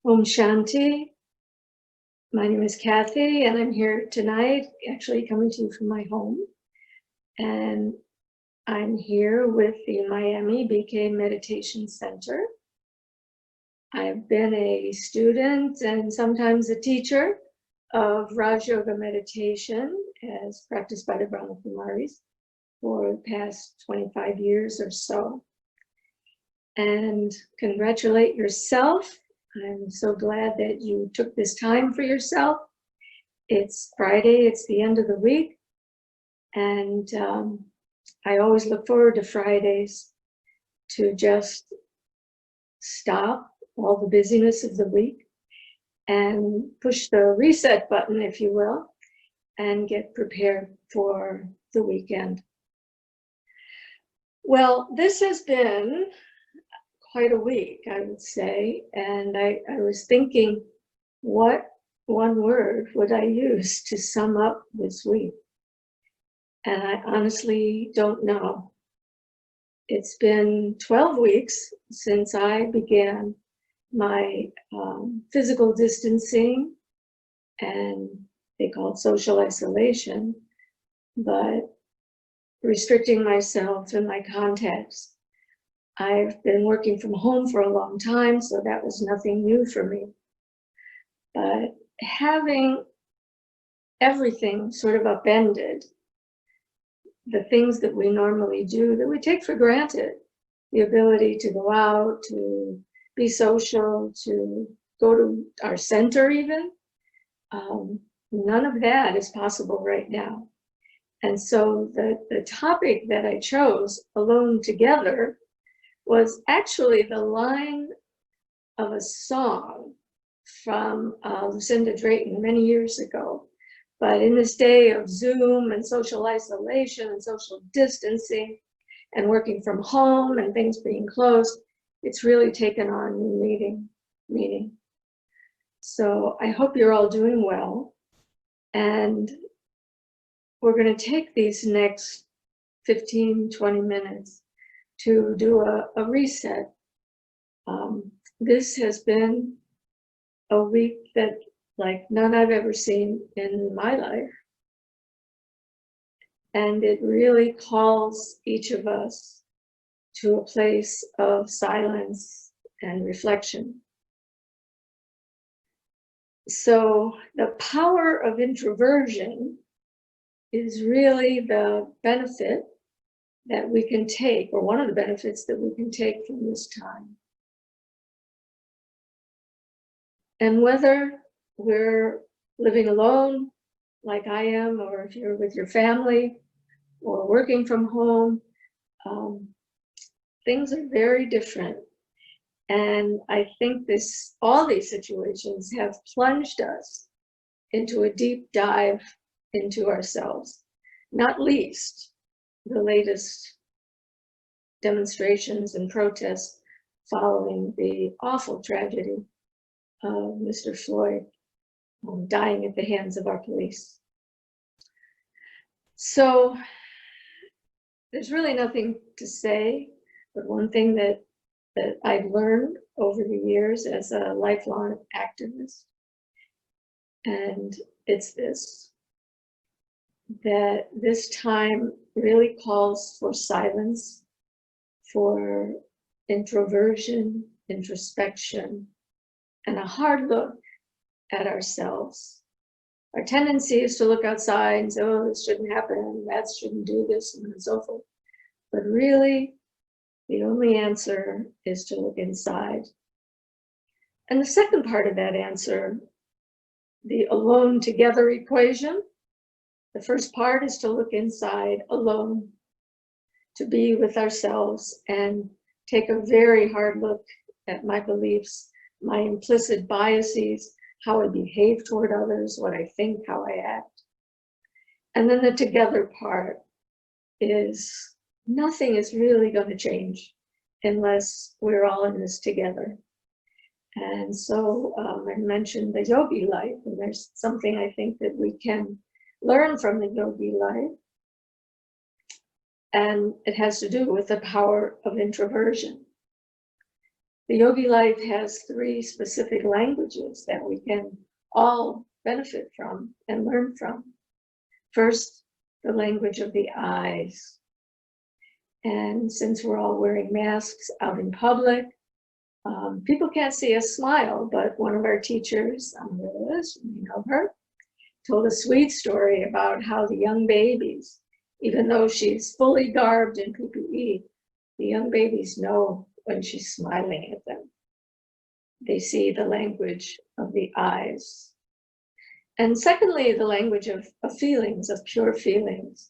Om Shanti. My name is Kathy, and I'm here tonight, actually coming to you from my home. And I'm here with the Miami BK Meditation Center. I've been a student and sometimes a teacher of Raj Yoga meditation as practiced by the Brahma Kumaris for the past 25 years or so. And congratulate yourself. I'm so glad that you took this time for yourself. It's Friday, it's the end of the week, and I always look forward to Fridays to just stop all the busyness of the week and push the reset button, if you will, and get prepared for the weekend. Well, this has been quite a week, I would say, and I was thinking, what one word would I use to sum up this week? And I honestly don't know. It's been 12 weeks since I began my physical distancing, and they call it social isolation, but restricting myself and my contacts. I've been working from home for a long time, so that was nothing new for me. But having everything sort of upended, the things that we normally do, that we take for granted, the ability to go out, to be social, to go to our center even, none of that is possible right now. And so the topic that I chose, Alone Together, was actually the line of a song from Lucinda Drayton many years ago. But in this day of Zoom and social isolation and social distancing and working from home and things being closed, it's really taken on new meaning. So I hope you're all doing well. And we're going to take these next 15, 20 minutes to do a reset. This has been a week that like none I've ever seen in my life. And it really calls each of us to a place of silence and reflection. So the power of introversion is really the benefit that we can take, or one of the benefits that we can take from this time. And whether we're living alone, like I am, or if you're with your family, or working from home, things are very different. And I think all these situations have plunged us into a deep dive into ourselves, not least the latest demonstrations and protests following the awful tragedy of Mr. Floyd dying at the hands of our police. So there's really nothing to say, but one thing that I've learned over the years as a lifelong activist, and it's this, that this time really calls for silence, for introversion, introspection, and a hard look at ourselves. Our tendency is to look outside and say, oh, this shouldn't happen, that shouldn't do this, and so forth. But really, the only answer is to look inside. And the second part of that answer, the alone together equation, the first part is to look inside alone, to be with ourselves and take a very hard look at my beliefs, my implicit biases, how I behave toward others, what I think, how I act. And then the together part is nothing is really going to change unless we're all in this together. And so I mentioned the yogi life, and there's something I think that we can learn from the yogi life. And it has to do with the power of introversion. The yogi life has 3 specific languages that we can all benefit from and learn from. First, the language of the eyes. And since we're all wearing masks out in public, people can't see us smile, but one of our teachers, Liz, you know her, told a sweet story about how the young babies, even though she's fully garbed in PPE, the young babies know when she's smiling at them. They see the language of the eyes. And secondly, the language of feelings, of pure feelings.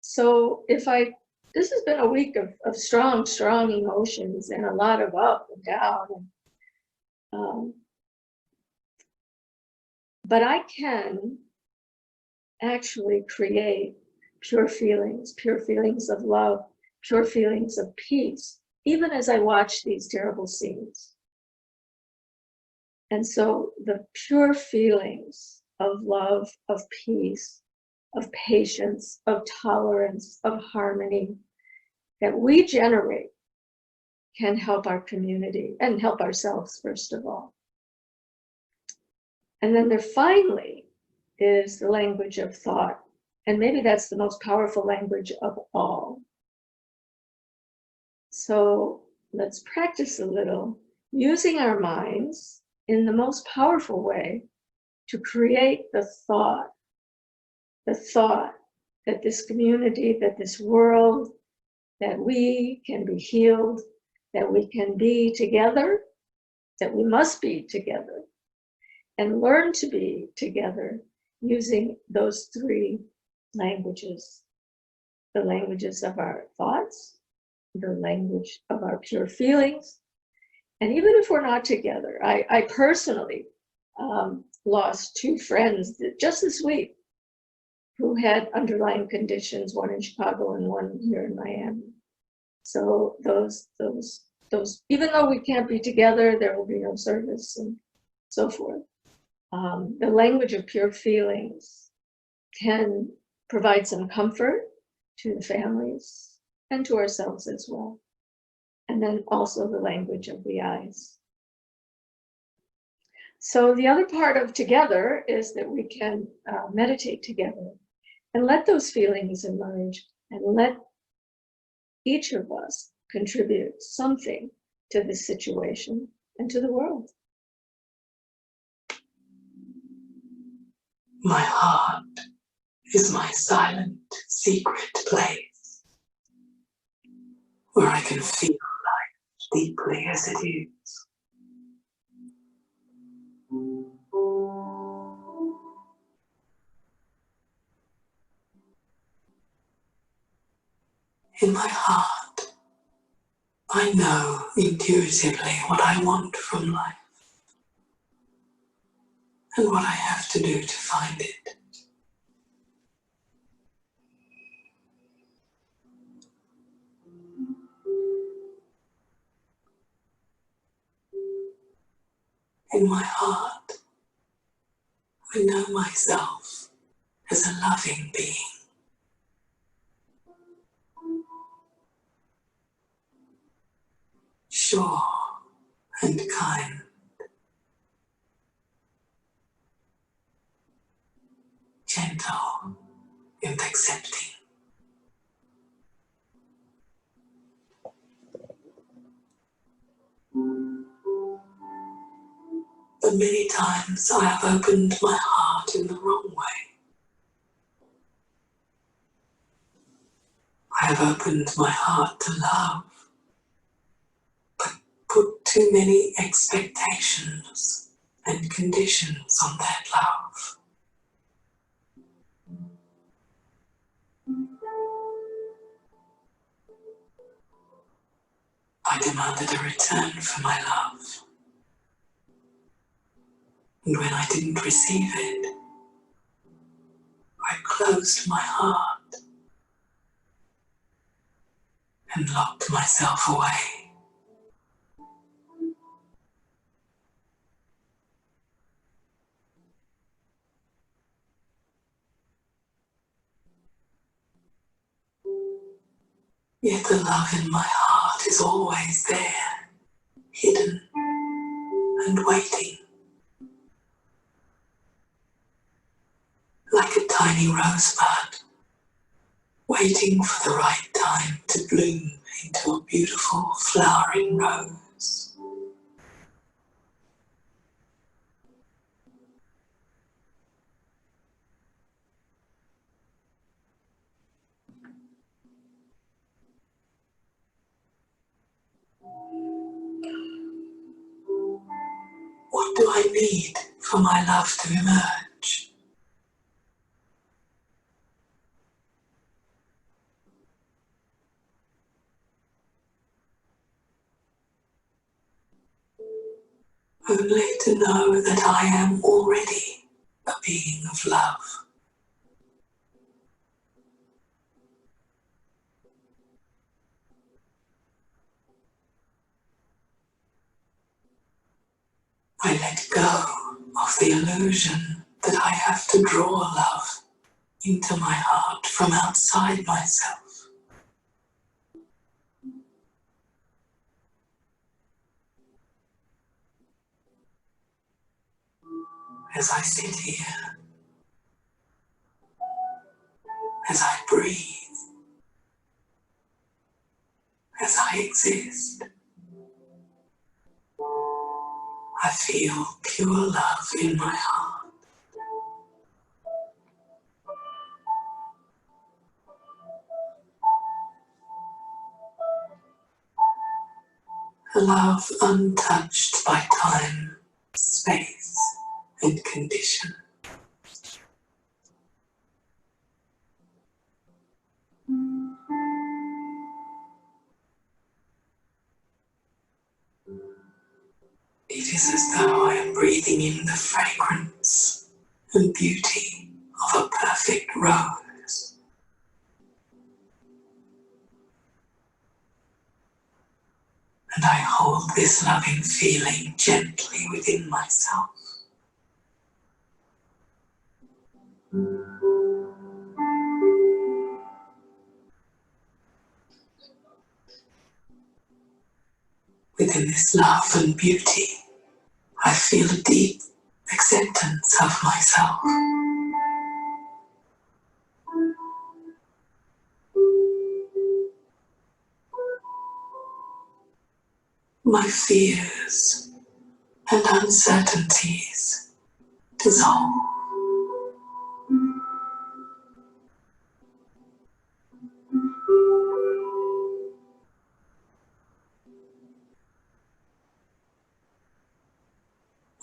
So this has been a week of strong emotions and a lot of up and down. But I can actually create pure feelings of love, pure feelings of peace, even as I watch these terrible scenes. And so the pure feelings of love, of peace, of patience, of tolerance, of harmony that we generate can help our community and help ourselves, first of all. And then there finally is the language of thought. And maybe that's the most powerful language of all. So let's practice a little using our minds in the most powerful way to create the thought that this community, that this world, that we can be healed, that we can be together, that we must be together, and learn to be together using those 3 languages: the languages of our thoughts, the language of our pure feelings. And even if we're not together, I personally lost 2 friends just this week who had underlying conditions, one in Chicago and one here in Miami. So those, even though we can't be together, there will be no service and so forth. The language of pure feelings can provide some comfort to the families and to ourselves as well. And then also the language of the eyes. So the other part of together is that we can meditate together and let those feelings emerge and let each of us contribute something to this situation and to the world. My heart is my silent, secret place where I can feel life deeply as it is. In my heart, I know intuitively what I want from life and what I have to do to find it. In my heart, I know myself as a loving being. Sure and kind. Gentle and accepting. But many times I have opened my heart in the wrong way. I have opened my heart to love, but put too many expectations and conditions on that love. I demanded a return for my love. And when I didn't receive it, I closed my heart and locked myself away. Yet the love in my heart is always there, hidden and waiting, like a tiny rosebud, waiting for the right time to bloom into a beautiful flowering rose. What do I need for my love to emerge? Only to know that I am already a being of love. I let go of the illusion that I have to draw love into my heart from outside myself. As I sit here, as I breathe, as I exist, I feel pure love in my heart. A love untouched by time, space, and condition. It is as though I am breathing in the fragrance and beauty of a perfect rose. And I hold this loving feeling gently within myself. Within this love and beauty, I feel a deep acceptance of myself. My fears and uncertainties dissolve.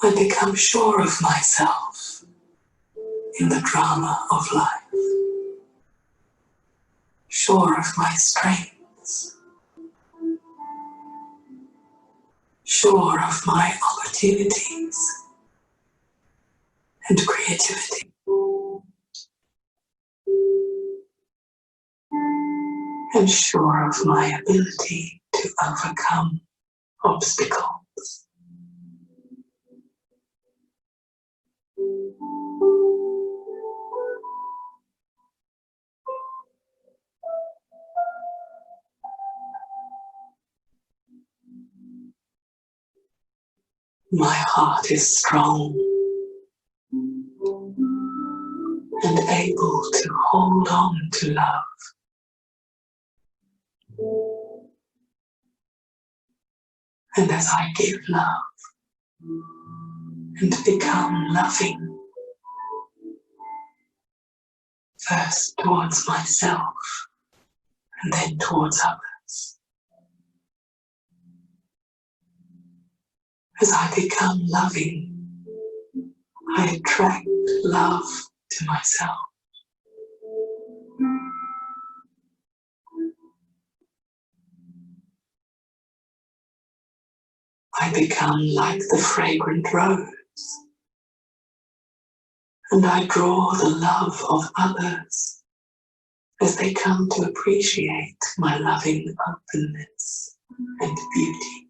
I become sure of myself in the drama of life, sure of my strengths, sure of my opportunities and creativity, and sure of my ability to overcome obstacles. My heart is strong and able to hold on to love. And as I give love and become loving, first towards myself and then towards others, as I become loving, I attract love to myself. I become like the fragrant rose, and I draw the love of others as they come to appreciate my loving openness and beauty.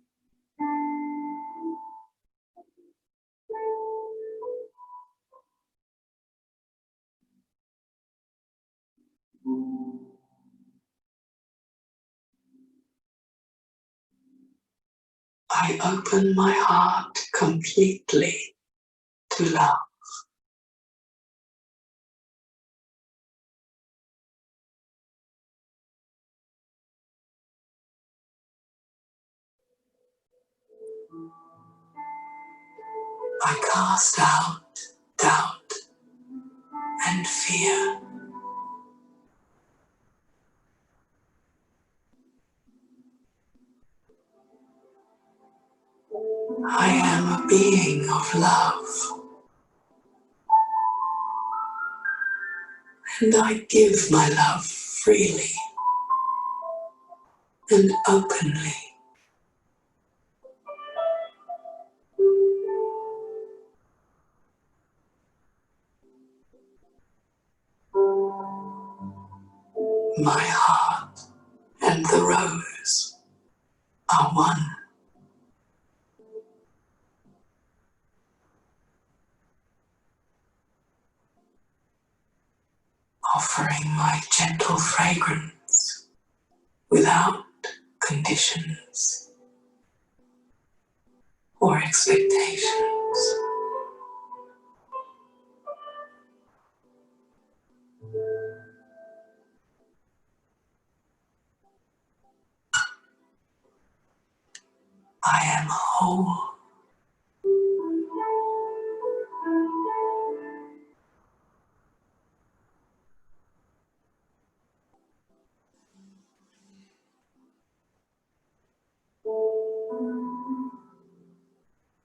I open my heart completely to love. I cast out doubt and fear. I am a being of love, and I give my love freely and openly. My heart and the rose are one. Offering my gentle fragrance without conditions or expectations. I am whole.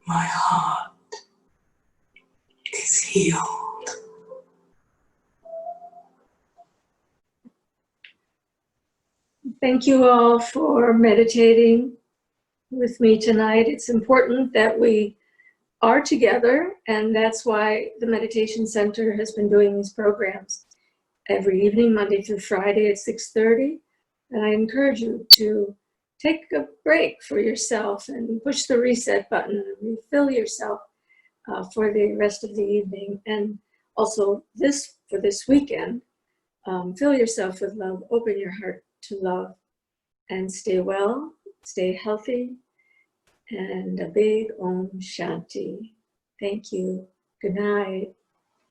My heart is healed. Thank you all for meditating with me tonight. It's important that we are together, and that's why the Meditation Center has been doing these programs every evening, Monday through Friday at 6:30. And I encourage you to take a break for yourself and push the reset button and refill yourself for the rest of the evening. And also for this weekend, fill yourself with love, open your heart to love, and stay well, stay healthy, and a big Om Shanti. Thank you. Good night.